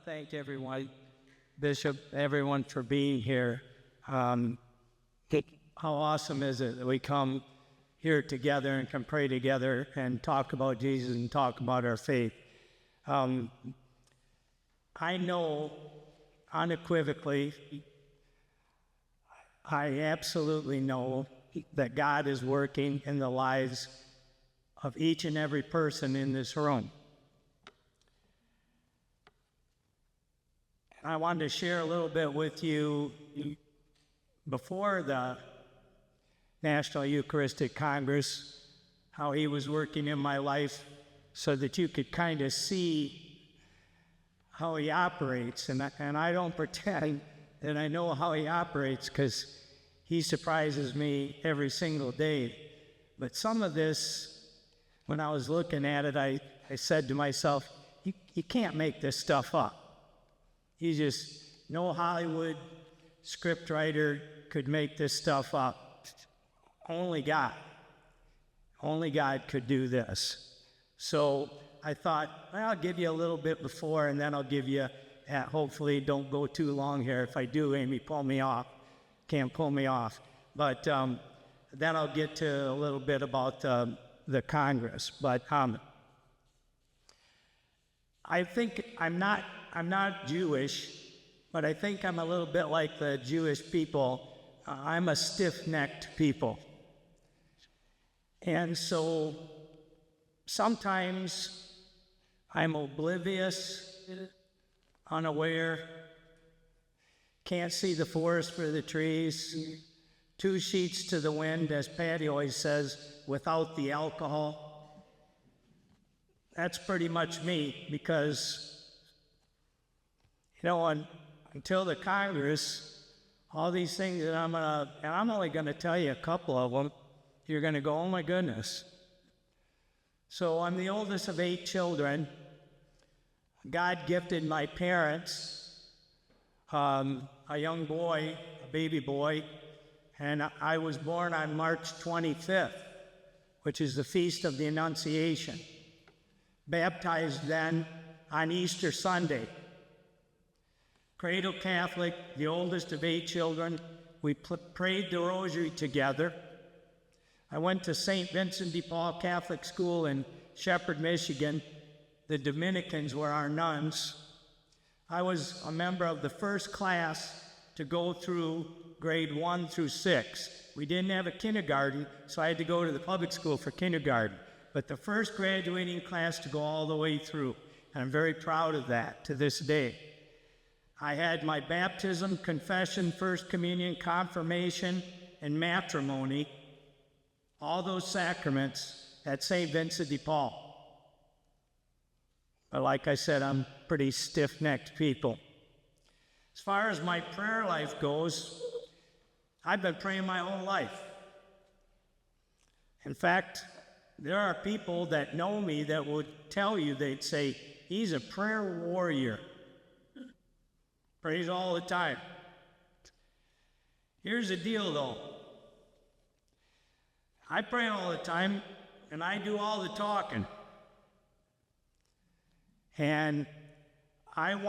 thank everyone, Bishop, everyone for being here. How awesome is it that we come here together and can pray together and talk about Jesus and talk about our faith. I know unequivocally, I absolutely know that God is working in the lives of each and every person in this room. I wanted to share a little bit with you before the National Eucharistic Congress, how he was working in my life so that you could kind of see how he operates. And I don't pretend that I know how he operates because he surprises me every single day. But some of this, when I was looking at it, I said to myself, you can't make this stuff up. You just, no Hollywood scriptwriter could make this stuff up. Only God could do this. So I thought, well, I'll give you a little bit before, and then I'll give you, hopefully don't go too long here. If I do, Amy, pull me off. Can't pull me off. But then I'll get to a little bit about the Congress. But I think I'm not Jewish, but I think I'm a little bit like the Jewish people. I'm a stiff-necked people. And so sometimes I'm oblivious, unaware, can't see the forest for the trees, two sheets to the wind, as Patty always says, without the alcohol. That's pretty much me, because until the Congress, all these things that and I'm only gonna tell you a couple of them, you're gonna go, oh my goodness. So I'm the oldest of 8 children. God gifted my parents a young boy, a baby boy, and I was born on March 25th, which is the Feast of the Annunciation. Baptized then on Easter Sunday. Cradle Catholic, the oldest of 8 children. We prayed the rosary together. I went to St. Vincent de Paul Catholic School in Shepherd, Michigan. The Dominicans were our nuns. I was a member of the first class to go through grade 1 through 6. We didn't have a kindergarten, so I had to go to the public school for kindergarten. But the first graduating class to go all the way through. And I'm very proud of that to this day. I had my baptism, confession, first communion, confirmation, and matrimony, all those sacraments at St. Vincent de Paul. But like I said, I'm pretty stiff-necked people. As far as my prayer life goes, I've been praying my whole life. In fact, there are people that know me that would tell you, they'd say, he's a prayer warrior. Prays all the time. Here's the deal, though. I pray all the time, and I do all the talking. And I've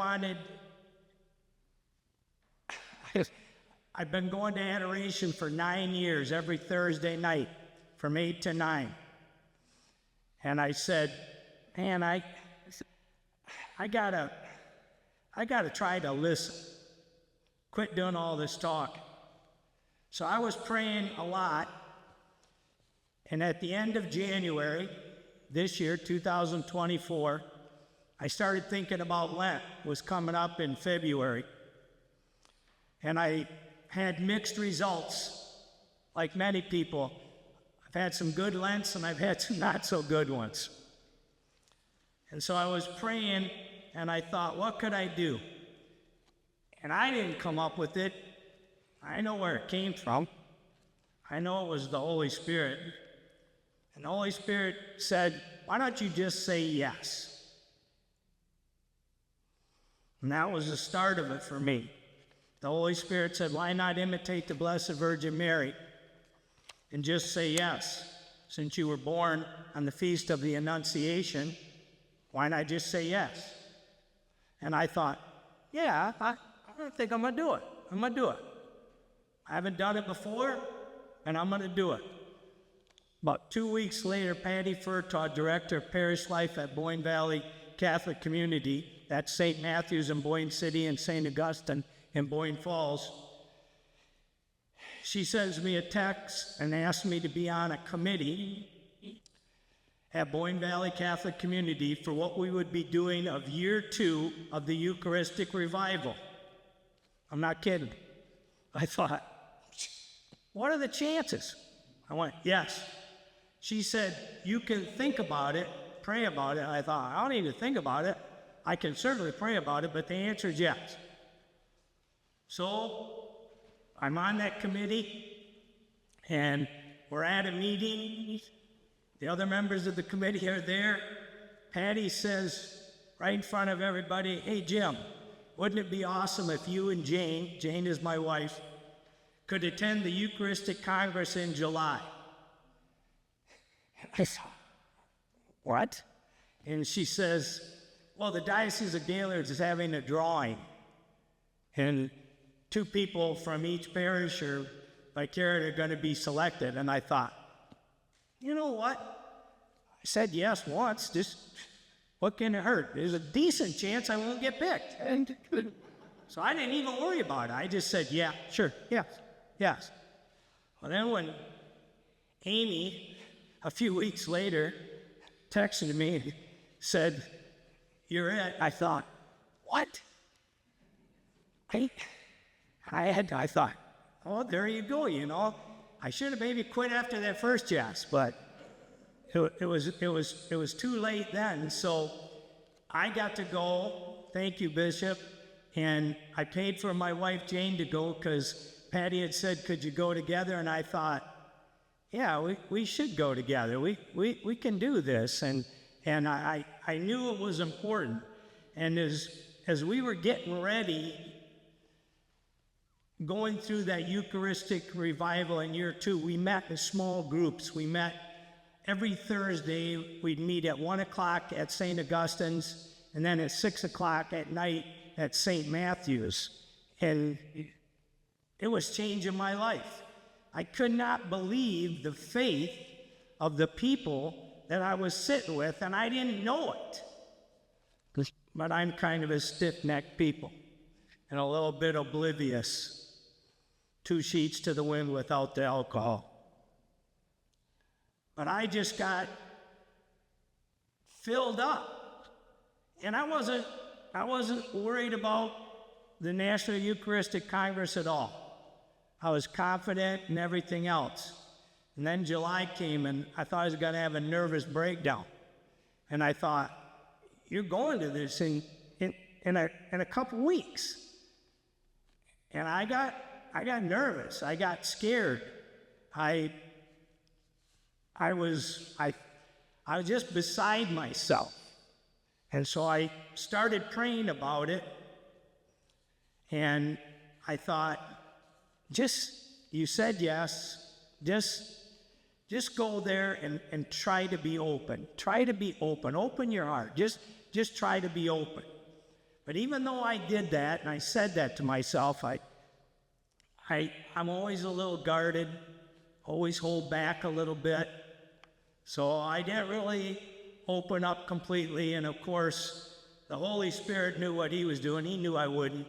been going to adoration for 9 years, every Thursday night, from 8 to 9. And I said, man, I gotta try to listen. Quit doing all this talk. So I was praying a lot. And at the end of January, this year, 2024, I started thinking about Lent. It was coming up in February. And I had mixed results, like many people. I've had some good Lents and I've had some not so good ones. And so I was praying and I thought, what could I do? And I didn't come up with it. I know where it came from. I know it was the Holy Spirit. And the Holy Spirit said, why don't you just say yes? And that was the start of it for me. The Holy Spirit said, why not imitate the Blessed Virgin Mary and just say yes? Since you were born on the Feast of the Annunciation, why not just say yes? And I thought, yeah, I don't think I'm going to do it. I'm going to do it. I haven't done it before, and I'm going to do it. About 2 weeks later, Patty Furtaw, Director of Parish Life at Boyne Valley Catholic Community, that's St. Matthew's in Boyne City and St. Augustine in Boyne Falls, she sends me a text and asks me to be on a committee at Boyne Valley Catholic Community for what we would be doing of year 2 of the Eucharistic Revival. I'm not kidding. I thought, what are the chances? I went, yes. She said, you can think about it, pray about it. I thought, I don't need to think about it. I can certainly pray about it, but the answer is yes. So I'm on that committee, and we're at a meeting. The other members of the committee are there. Patty says, right in front of everybody, hey, Jim, wouldn't it be awesome if you and Jane is my wife, could attend the Eucharistic Congress in July? I thought, what? And she says, well, the Diocese of Gaylord is having a drawing, and 2 people from each parish or vicariate are going to be selected. And I thought, you know what? I said yes once, just what can it hurt? There's a decent chance I won't get picked. And so I didn't even worry about it. I just said, yeah, sure, yes. Well, then when Amy, a few weeks later, texted me and said, you're it, I thought, what? I thought, oh, there you go, you know. I should have maybe quit after that first yes, but it was too late then. So I got to go. Thank you, Bishop. And I paid for my wife Jane to go because Patty had said, could you go together? And I thought, yeah, we should go together. We can do this. And I knew it was important. And as we were getting ready, going through that Eucharistic revival in year 2, we met in small groups. We met every Thursday. We'd meet at 1 o'clock at St. Augustine's, and then at 6 o'clock at night at St. Matthew's. And it was changing my life. I could not believe the faith of the people that I was sitting with, and I didn't know it. But I'm kind of a stiff-necked people and a little bit oblivious. 2 sheets to the wind without the alcohol. But I just got filled up. And I wasn't worried about the National Eucharistic Congress at all. I was confident in everything else. And then July came, and I thought I was going to have a nervous breakdown. And I thought, you're going to this in a couple weeks. And I got nervous. I got scared. I was just beside myself. And so I started praying about it. And I thought, you said yes, just go there and try to be open. Try to be open. Open your heart. Just try to be open. But even though I did that, and I said that to myself, I'm always a little guarded, always hold back a little bit. So I didn't really open up completely. And of course, the Holy Spirit knew what he was doing. He knew I wouldn't.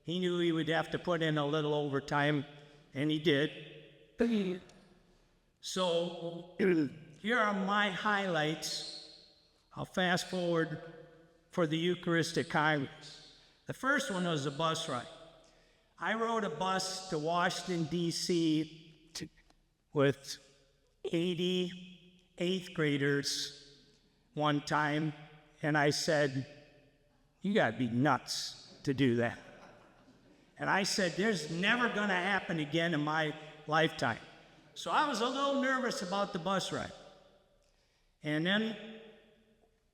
He knew he would have to put in a little overtime, and he did. So here are my highlights. I'll fast forward for the Eucharistic Congress. The first one was a bus ride. I rode a bus to Washington, D.C. with 80 8th graders one time, and I said, you got to be nuts to do that. And I said, there's never going to happen again in my lifetime. So I was a little nervous about the bus ride. And then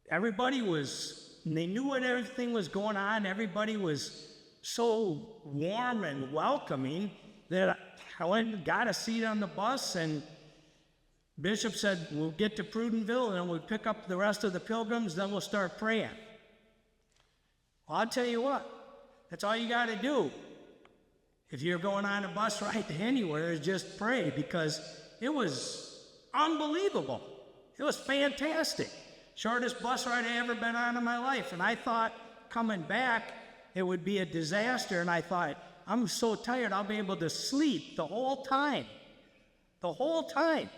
they knew what everything was going on. Everybody was so warm and welcoming that I went and got a seat on the bus, and Bishop said, we'll get to Prudentville, and then we'll pick up the rest of the pilgrims, then we'll start praying. Well, I'll tell you what, That's all you got to do. If you're going on a bus ride to anywhere, is just pray, because it was unbelievable. It was fantastic. Shortest bus ride I ever been on in my life. And I thought coming back, it would be a disaster. And I thought, I'm so tired, I'll be able to sleep the whole time. The whole time.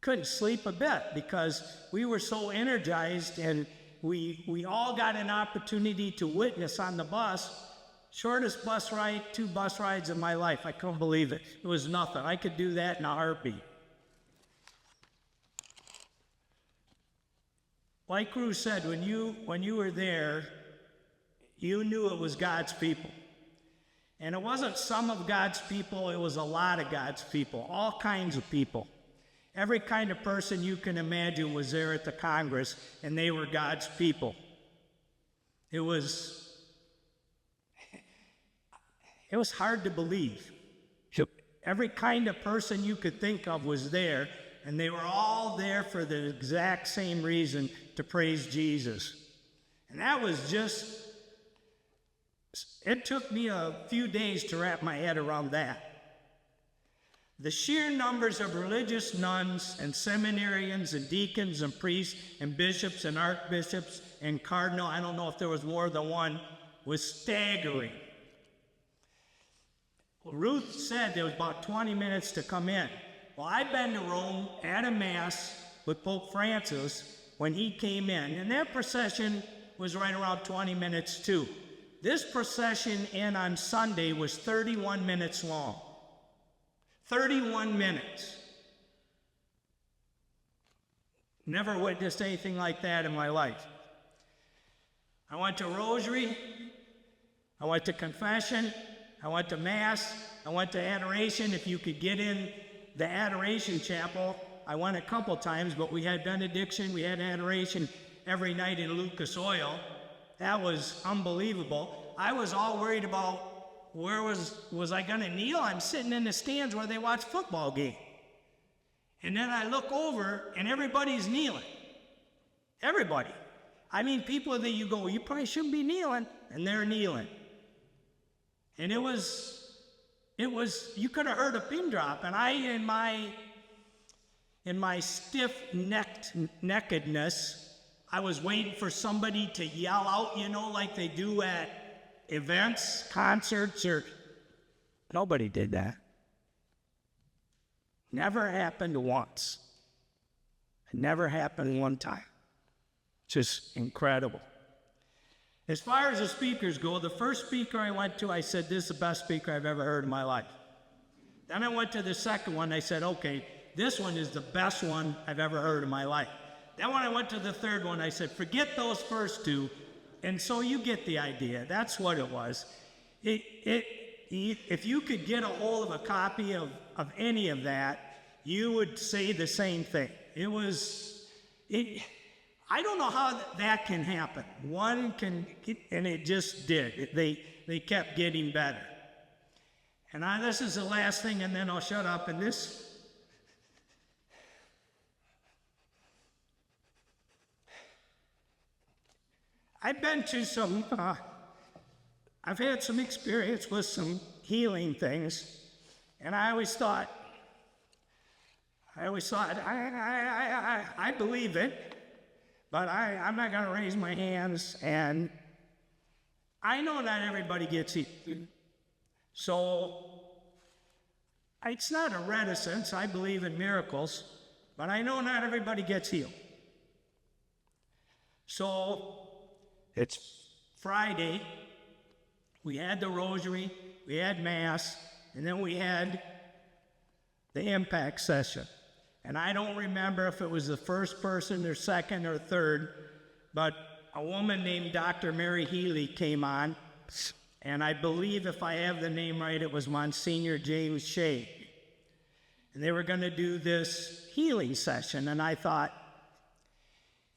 Couldn't sleep a bit because we were so energized, and we all got an opportunity to witness on the bus. Shortest bus ride, 2 bus rides in my life. I couldn't believe it. It was nothing. I could do that in a heartbeat. Like Ruth said, when you were there, you knew it was God's people. And it wasn't some of God's people, it was a lot of God's people, all kinds of people. Every kind of person you can imagine was there at the Congress, and they were God's people. It was hard to believe. Every kind of person you could think of was there, and they were all there for the exact same reason, to praise Jesus. And that was just, it took me a few days to wrap my head around that. The sheer numbers of religious nuns and seminarians and deacons and priests and bishops and archbishops and cardinal, I don't know if there was more than one, was staggering. Well, Ruth said there was about 20 minutes to come in. Well, I've been to Rome at a Mass with Pope Francis when he came in, and that procession was right around 20 minutes too. This procession in on Sunday was 31 minutes long. 31 minutes. Never witnessed anything like that in my life. I went to Rosary, I went to confession, I went to Mass, I went to adoration. If you could get in the adoration chapel, I went a couple times, but we had benediction, we had adoration every night in Lucas Oil. That was unbelievable. I was all worried about where was I going to kneel? I'm sitting in the stands where they watch football game. And then I look over, and everybody's kneeling. Everybody. I mean, people that you go, you probably shouldn't be kneeling, and they're kneeling. And it was, you could have heard a pin drop. And I, in my stiff-neckedness, I was waiting for somebody to yell out, like they do at events, concerts, or nobody did that. Never happened once. It never happened one time. Just incredible. As far as the speakers go, the first speaker I went to, I said, this is the best speaker I've ever heard in my life. Then I went to the second one, I said, okay, this one is the best one I've ever heard in my life. Then when I went to the third one, I said, forget those first two. And so you get the idea. That's what it was. If you could get a hold of a copy of any of that, you would say the same thing. I don't know how that can happen. One can, and it just did. They kept getting better. And this is the last thing, and then I'll shut up. And this, I've been to some, I've had some experience with some healing things, and I always thought, I believe it, but I'm not going to raise my hands, and I know not everybody gets healed. So it's not a reticence. I believe in miracles, but I know not everybody gets healed. So it's Friday, we had the Rosary, we had Mass, and then we had the impact session. And I don't remember if it was the first person or second or third, but a woman named Dr. Mary Healy came on, and I believe if I have the name right, it was Monsignor James Shea. And they were going to do this healing session, and I thought,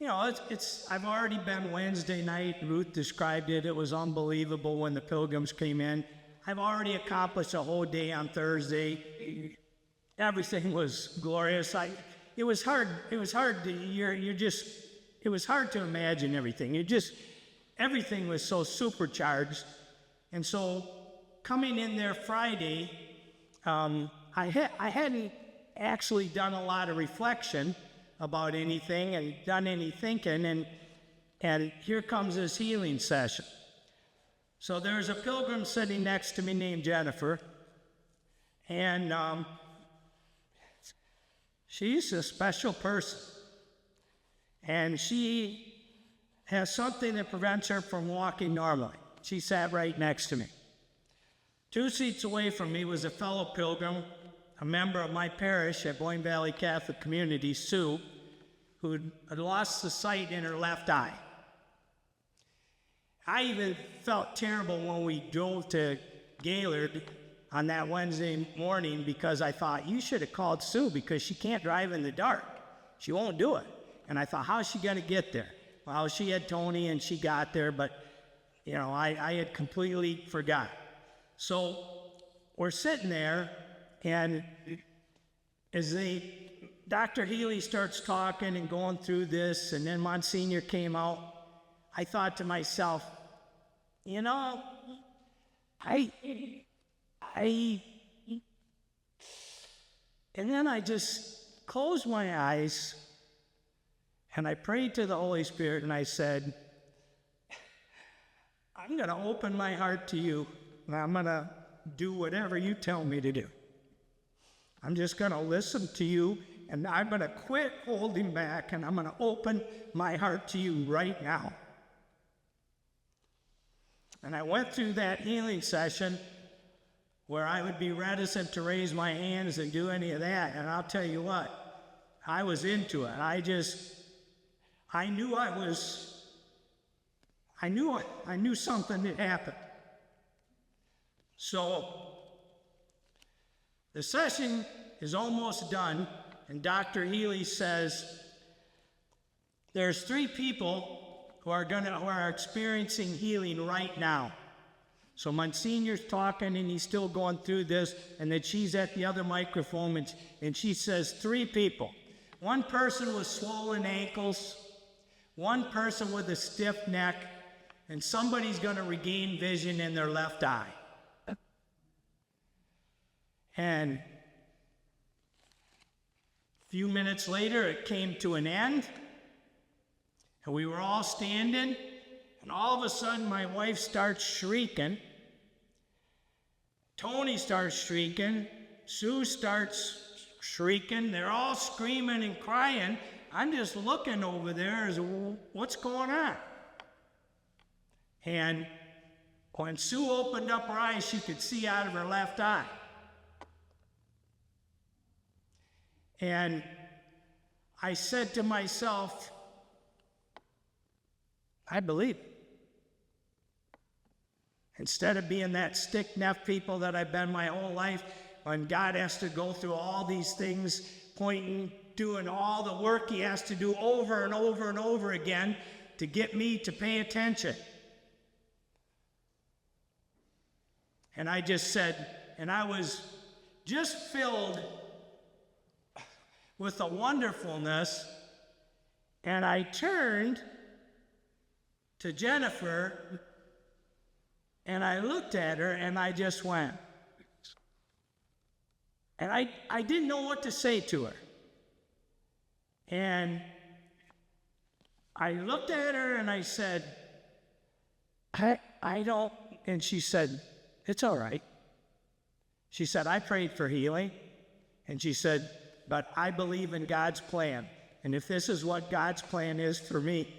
I've already been Wednesday night. Ruth described it. It was unbelievable when the pilgrims came in. I've already accomplished a whole day on Thursday. Everything was glorious. It was hard to imagine everything. Everything was so supercharged. And so coming in there Friday, I hadn't actually done a lot of reflection about anything and done any thinking, and here comes this healing session. So there's a pilgrim sitting next to me named Jennifer, and she's a special person, and she has something that prevents her from walking normally. She sat right next to me. 2 seats away from me was a fellow pilgrim, a member of my parish at Boyne Valley Catholic Community, Sue, who had lost the sight in her left eye. I even felt terrible when we drove to Gaylord on that Wednesday morning because I thought, you should have called Sue because she can't drive in the dark. She won't do it. And I thought, how's she going to get there? Well, she had Tony and she got there, but, I had completely forgot. So we're sitting there, and as Dr. Healy starts talking and going through this, and then Monsignor came out, I thought to myself, and then I just closed my eyes, and I prayed to the Holy Spirit, and I said, I'm going to open my heart to you, and I'm going to do whatever you tell me to do. I'm just going to listen to you, and I'm going to quit holding back, and I'm going to open my heart to you right now. And I went through that healing session where I would be reticent to raise my hands and do any of that, and I'll tell you what, I was into it. I knew something had happened. So the session is almost done, and Dr. Healy says there's 3 people who are experiencing healing right now. So Monsignor's talking, and he's still going through this, and then she's at the other microphone, and she says 3 people. 1 person with swollen ankles, 1 person with a stiff neck, and somebody's going to regain vision in their left eye. And a few minutes later, it came to an end, and we were all standing, and all of a sudden, my wife starts shrieking. Tony starts shrieking. Sue starts shrieking. They're all screaming and crying. I'm just looking over there as, what's going on? And when Sue opened up her eyes, she could see out of her left eye. And I said to myself, I believe it. Instead of being that stick-necked people that I've been my whole life, when God has to go through all these things, pointing, doing all the work he has to do over and over and over again to get me to pay attention. And I just said, and I was just filled with a wonderfulness, and I turned to Jennifer, and I looked at her, and I just went. And I didn't know what to say to her. And I looked at her, and I said, I don't, and she said, it's all right. She said, I prayed for healing, and she said, but I believe in God's plan. And if this is what God's plan is for me,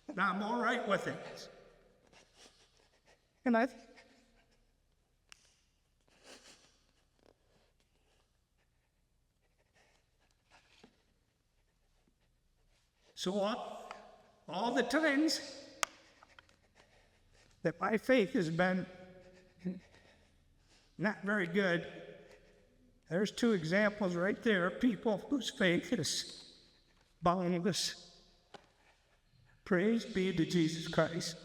then I'm all right with it. And so all the times that my faith has been not very good, there's 2 examples right there of people whose faith is boundless. Praise be to Jesus Christ.